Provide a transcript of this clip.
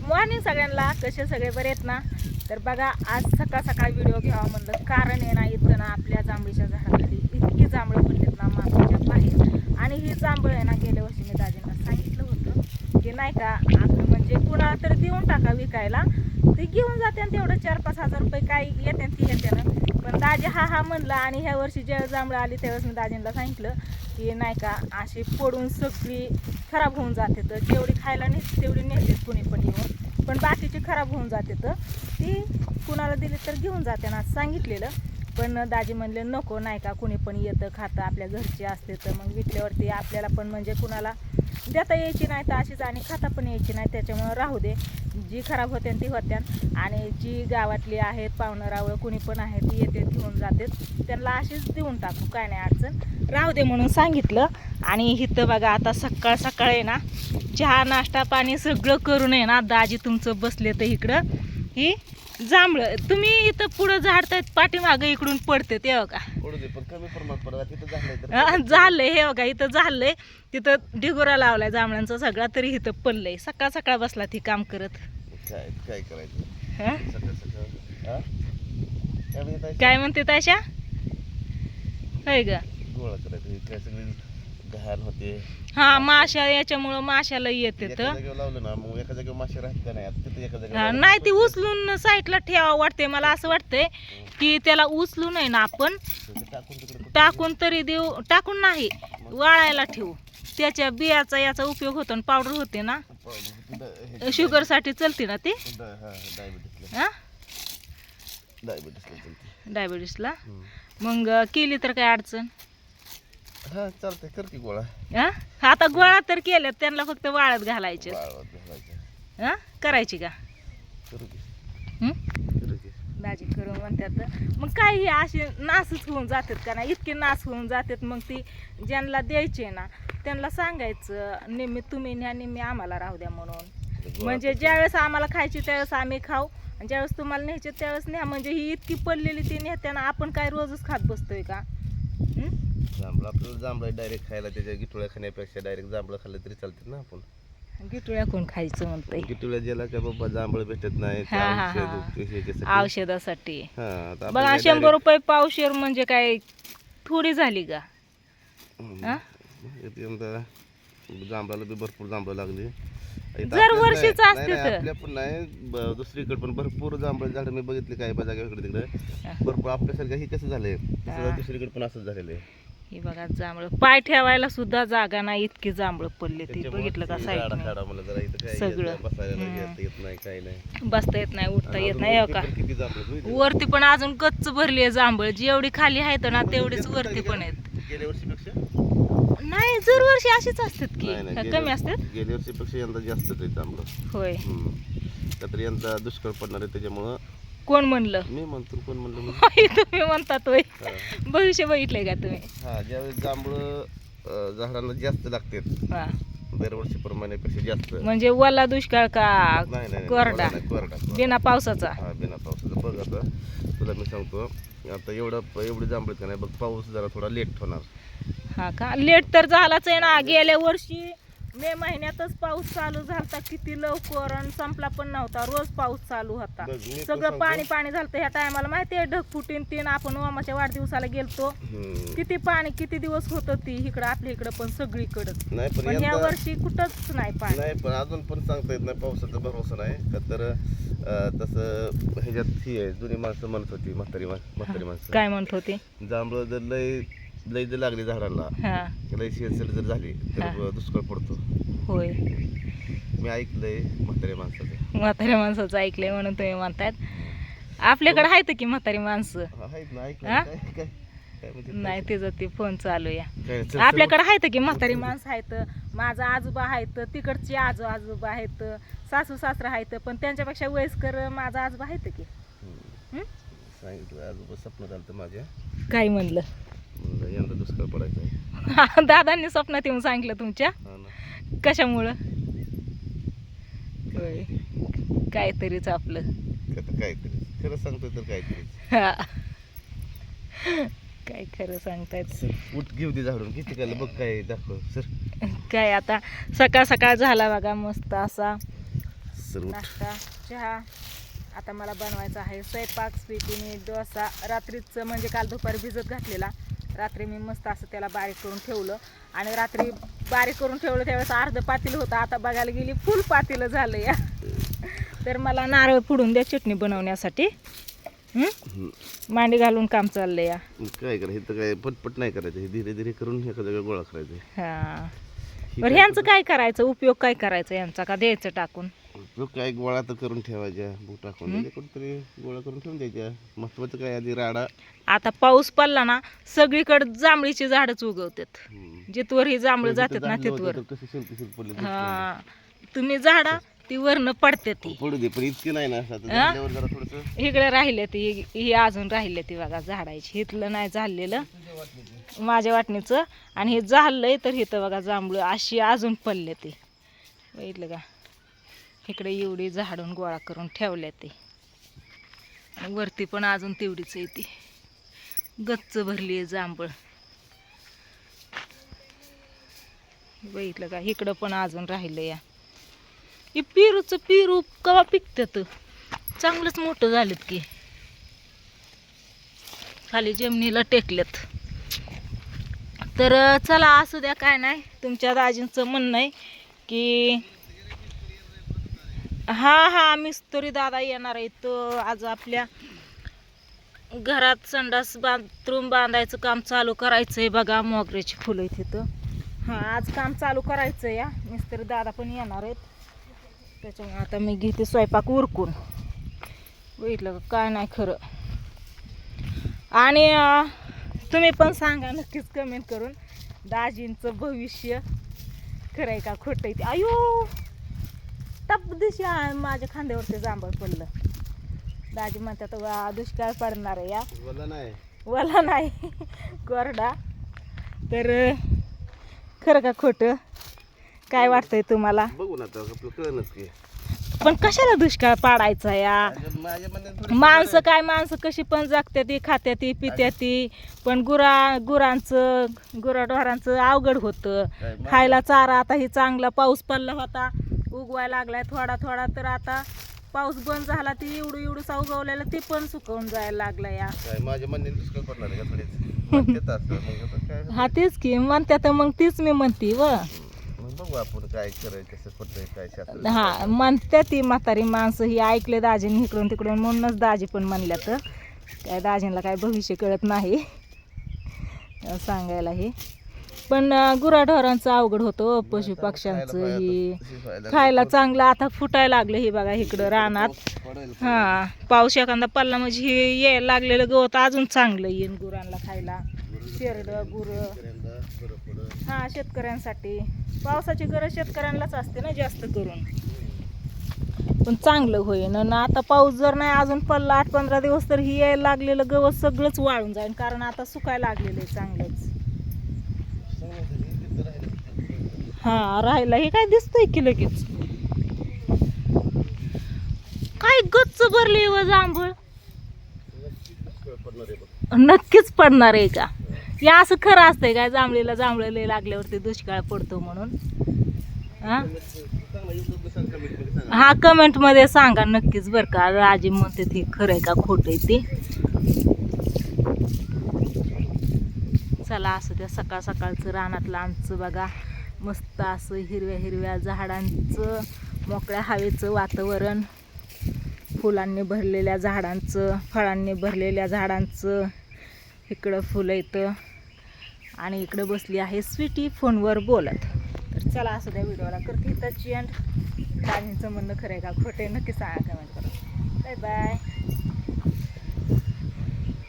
Morning सगळ्यांना. कसे सगळे बरे आहेत ना? तर बघा आज सकाळ सकाळ व्हिडिओ घ्यावा म्हणलं, कारण आहे ना इथं ना आपल्या जांभळीच्या झाडाखाली इतकी जांभळं पडलीत ना मातीच्या बाहेर. आणि ही जांभळ आहे ना गेल्या वर्षी मी दाजींना सांगितलं होतं की नाही का आपलं म्हणजे कुणाला तरी देऊन टाका विकायला, ते घेऊन जाते आणि तेवढं 4-5 हजार रुपये काय येते ती येते ना. पण दाजी हा म्हणलं. आणि ह्या वर्षी जेव्हा जांभळं आली त्यावेळेस मी दाजींना सांगितलं की नाही का अशी पडून सगळी खराब होऊन जाते, तर जेवढी खायला नाही तेवढी नेतेत कुणी पण येऊन, पण बाकीची खराब होऊन जाते, तर ती कुणाला दिली तर घेऊन जाते ना सांगितलेलं. पण दाजी म्हणले नको, नाही का कुणी पण येतं खातं, आपल्या घरचे असते तर मग विकल्यावरती आपल्याला पण म्हणजे कुणाला देता यायची नाही तर अशीच आणि खाता पण यायची नाही, त्याच्यामुळं राहू दे. जी खराब होते ती होत्या आणि जी गावातली आहेत पाहुणं रावळं कुणी पण आहे ती येते घेऊन जाते, त्यांना अशीच देऊन टाकू, काय नाही अडचण, राहू दे म्हणून सांगितलं. आणि इथं बघा आता सकाळ सकाळ आहे ना चहा नाश्ता पाणी सगळं करून आहे ना दाजी तुमचं बसले तर इकडं ही जांभळं तुम्ही इथं पुढं झाडतायत, पाठीमागं इकडून पडते ते बघा. झालंय हे बघा, इथं झालंय, तिथं ढिगोरा लावलाय जांभळांचा सगळा, तरी इथं पडलंय. सकाळ सकाळ बसला ती काम करत. काय करायचं काय म्हणते ताशा? होय ग, गोळा करायचं काय सगळी घाण होते. हा माशा याच्यामुळं माशाला येते तर लावलं ना मग एका जागेवर मासे राहत नाही, तिथे एका जागेवर नाही ती उचलून साईडला ठेवावं वाटते मला, असं वाटतंय की त्याला उचलून आहे ना आपण टाकून तरी देऊ, टाकून नाही वाळायला ठेवू, त्याच्या बियाचा याचा उपयोग होतो आणि पावडर होते ना शुगर साठी चलते ना ती डायबिटीसला. मग केली तर काय अडचण? हा चालतंय, कर की गोळा. आता गोळा तर केल्यात, त्यांना फक्त वाळत घालायचे. करायची का? दाजी करू म्हणतात. मग काय हे असे नासच होऊन जातात का नाही, इतके नास होऊन जातात. मग ती ज्यांना द्यायचे ना त्यांना सांगायचं निम्मी तुम्ही न्या निम्मी आम्हाला राहू द्या म्हणून, म्हणजे ज्यावेळेस आम्हाला खायची त्यावेळेस आम्ही खाऊ आणि ज्यावेळेस तुम्हाला न्यायचे त्यावेळेस न्या. म्हणजे ही इतकी पडलेली ती नेत्याना आपण काय रोजच खात बसतोय का? जांभळं आपल्याला जांभळं डायरेक्ट खायला, त्याच्या गिटोळ्या खाण्यापेक्षा डायरेक्ट जांभळं खाल्लं तरी चालते ना. आपण गिटोळ्या कोण खायचं म्हणतंय? गिटोळ्या ज्याला का बाबा जांभळं भेटत नाही औषधासाठी. बघा 100 रुपये पावशेर म्हणजे काय थोडी झाली का? जांभळाला बी भरपूर जांभळं लागली. जर वर्षीच असते तर आपल्या पण नाही, दुसरीकडे पण भरपूर जांभळ झाड मी बघितले काय जागा इकडे तिकडे भरपूर. आपल्यासारखं हे कसं झालंय दुसरीकडे पण असंच झालेलं आहे. हे बघा जांभळ पाय ठेवायला सुद्धा जागा नाही, इतकी जांभळ पडले. ती बघितलं का साईड सगळं बसता येत नाही उठता येत नाही का? वरती पण अजून गच्च भरली आहे जांभळ, जेवढी खाली आहेत ना तेवढीच वरती पण आहेत. गेल्या वर्षीपेक्षा नाही दर वर्षी अशीच असतात की कमी असतात? गेल्या वर्षीपेक्षा यंदा जास्तच आहे जांभळ. होय तर यंदा दुष्काळ पडणार आहे, त्याच्यामुळं. कोण म्हणलं? मी म्हणतो. कोण म्हणलं? तुम्ही म्हणतात होय. भविष्य बघितलंय का तुम्ही? हा, ज्यावेळेस जांभळं झाडांना जास्त लागतात दरवर्षी प्रमाणापेक्षा जास्त. म्हणजे ओला दुष्काळ का कोरडा? कोरडा बिना पावसाचा. हा बिना पावसाचा. बघ आता तुला मी सांगतो, आता एवढी जांभळं का नाही बघ, पाऊस जरा थोडा लेट होणार. हा का? लेट तर झालाच आहे ना. गेल्या वर्षी मे महिन्यातच पाऊस चालू झाला, किती लवकर, आणि संपला पण नव्हता. रोज पाऊस चालू होता, सगळं पाणी पाणी झालं. ह्या टायमाला माहिती आहे ढगफुटीन तीन आपण ओमाच्या वाढदिवसाला गेलतो, किती पाणी किती दिवस होतं ती इकडं आपल्या इकडं पण सगळीकडं. पण ह्या वर्षी कुठंच नाही पाणी. नाही पण अजून पण सांगता येत नाही, पावसाचा भरोसा नाही का. तर तसं ह्याच्यात ही आहे, जुनी माणसं म्हणत होती, म्हातारी माणसं काय म्हणत होती, जांभळं जर लय जर लागली झाडांना, लय शेतसड जर झाली तर दुष्काळ पडतो. होय, मी ऐकलंय म्हाताऱ्या माणसाचं ऐकलंय म्हणून तुम्ही म्हणतात. आपल्याकडे आहेत की म्हातारी माणसं? नाही त्याचा ते फोन चालू आहे. आपल्याकडे आहेत की म्हातारी माणसं आहेत. माझा आजोबा आहेत, तिकडचे आजोबा आहेत, सासू सासरा आहेत, पण त्यांच्यापेक्षा वयस्कर माझा आजोबा आहेत की. सांगितलं आजोबा स्वप्न झालं माझ्या. काय म्हणलं? यंदा दुष्काळ पडायचा. दादांनी स्वप्नात येऊन सांगितलं तुमच्या? कशामुळं? होय, काहीतरीच आपलं. काहीतरी खरं सांगतोय तर काहीतरी. काय खरं सांगतायत. उठ घेऊ दे झाडून किती काय बघ, काय दाखव सर. काय आता सकाळ सकाळ झाला बघा मस्त असा चल उठ. नाश्ता चहा. आता मला बनवायचा आहे स्वयंपाक. स्वीटीने डोसा रात्रीचं म्हणजे काल दुपारी भिजत घातलेला. रात्री मी मस्त असं त्याला बारीक करून ठेवलं आणि रात्री बारीक करून ठेवलं त्यावेळेस अर्ध पातेलं होतं. आता बघायला गेली फुल पातेलं झालं या. तर मला नारळ फोडून द्या चटणी बनवण्यासाठी. मांडी घालून काम चाललंय या. काय करायचं काय पटपट नाही करायचं, हे धीरे धीरे करून एका जागा गोळा करायचा. हा बरं ह्यांचं काय करायचं, उपयोग काय करायचा यांचा, का द्यायचं टाकून? उपयोग काय, गोळा तर करून ठेवायच्या, बूट टाकून द्यायच्या, कुठेतरी गोळा करून ठेवून द्यायच्या. महत्वाचं काय आधी राडा. आता पाऊस पडला ना सगळीकडे जांभळीची झाडच उगवतात. जिथवर ही जांभळं जातात ना तिथवर. हा तुम्ही झाडा ती वरनं पडते ती पडू दे, पण इतकी नाही ना. जरा थोडंसं इकडे राहिले ती, ही अजून राहिले ती बघा झाडायची. इथलं नाही झालेलं माझ्या वाटणीचं, आणि हे झालंय तर इथं बघा जांभळं अशी अजून पडले ते. बघितलं का, इकडे एवढी झाडून गोळा करून ठेवल्या ते, आणि वरती पण अजून तेवढीच आहे ती. गच्च भरली आहे जांभळ. बघितलं का, इकडं पण अजून राहिलं या. हे पेरूचं पेरू कवा पिकतात, चांगलंच मोठं झालेत की. खाली जमिनीला टेकलेत. तर चला असू द्या, काय नाही. तुमच्या दाजींचं म्हणणं आहे की हा मिस्त्री दादा येणार आहे तो आज आपल्या घरात संडास बाथरूम बांधायचं काम चालू करायचं आहे. बघा मोगऱ्याची फुलं आहेत तिथं. हां आज काम चालू करायचं या. मिस्त्री दादा पण येणार आहेत. त्याच्यामुळे आता मी घेते स्वयंपाक उरकून. बघितलं काय नाही खरं. आणि तुम्ही पण सांगा नक्कीच कमेंट करून, दाजींचं भविष्य खरं आहे का खोटं आहे ते. अयो टप दिवशी माझ्या खांद्यावरती जांभळ पडलं. दाजी म्हणतात दुष्काळ पडणार आहे या. वला नाही कोरडा. तर खरं का खोटं काय वाटतंय तुम्हाला? बघू ना कळलंच की. पण कशाला दुष्काळ पाडायचा या? माणसं काय, माणसं कशी पण जगत्या ती, खात्या ती, पित्या ती, पण गुरांचं गुराढोरांचं अवघड होतं. खायला चारा आता ही चांगला पाऊस पडला होता, उगवायला लागलाय थोडा थोडा. तर आता पाऊस बंद झाला ती एवढूसा उगवलेला ती पण सुकवून जायला लागला या. हा तेच की म्हणत्यात, मग तीच मी म्हणते व. बघू आपण काय करायचं. हा म्हणते ती म्हातारी माणसं ही ऐकले दाजींनी इकडून तिकडून, म्हणूनच दाजी पण म्हणल्या. तर काय दाजींना काय भविष्य कळत नाही सांगायला. हे पण गुराढोरांचं अवघड होतं, पशु पक्ष्यांचं. ही खायला चांगलं आता फुटायला लागलं. हे बघा इकडं रानात. हा पाऊस एखादा पडला म्हणजे हे यायला लागलेलं गवत अजून चांगलं येईन गुरांना खायला. शेरडं गुर. हा शेतकऱ्यांसाठी पावसाची गरज शेतकऱ्यांनाच असते ना जास्त करून. पण चांगलं होईन ना. आता पाऊस जर नाही अजून पडला 8-15 दिवस तर ही यायला लागलेलं गवत सगळंच वाळून जाईल, कारण आता सुकायला लागलेलं आहे चांगलंच. हा राहिला हे काय दिसतंय की लगेच. काय गच्च भरली व जांभळ. नक्कीच पडणार आहे का? या असं खरं असतंय काय, जांभळीला जांभळं लय लागल्यावरती दुष्काळ पडतो म्हणून? हा कमेंट मध्ये सांगा नक्कीच बरं का. आजी म्हणते ते खरं आहे का खोटं आहे ते. चला असू द्या. सकाळ सकाळचं रानातलं आमचं बघा मस्त असं हिरव्या हिरव्या झाडांचं, मोकळ्या हवेचं वातावरण, फुलांनी भरलेल्या झाडांचं, फळांनी भरलेल्या झाडांचं. इकडं फुलं येतं आणि इकडं बसली आहे स्वीटी फोनवर बोलत. तर चला असू द्या, व्हिडिओला करते इथंच एंड. दाजींचं म्हणणं खरं आहे का खोटं आहे नक्की सांगा कमेंट करा. Bye bye.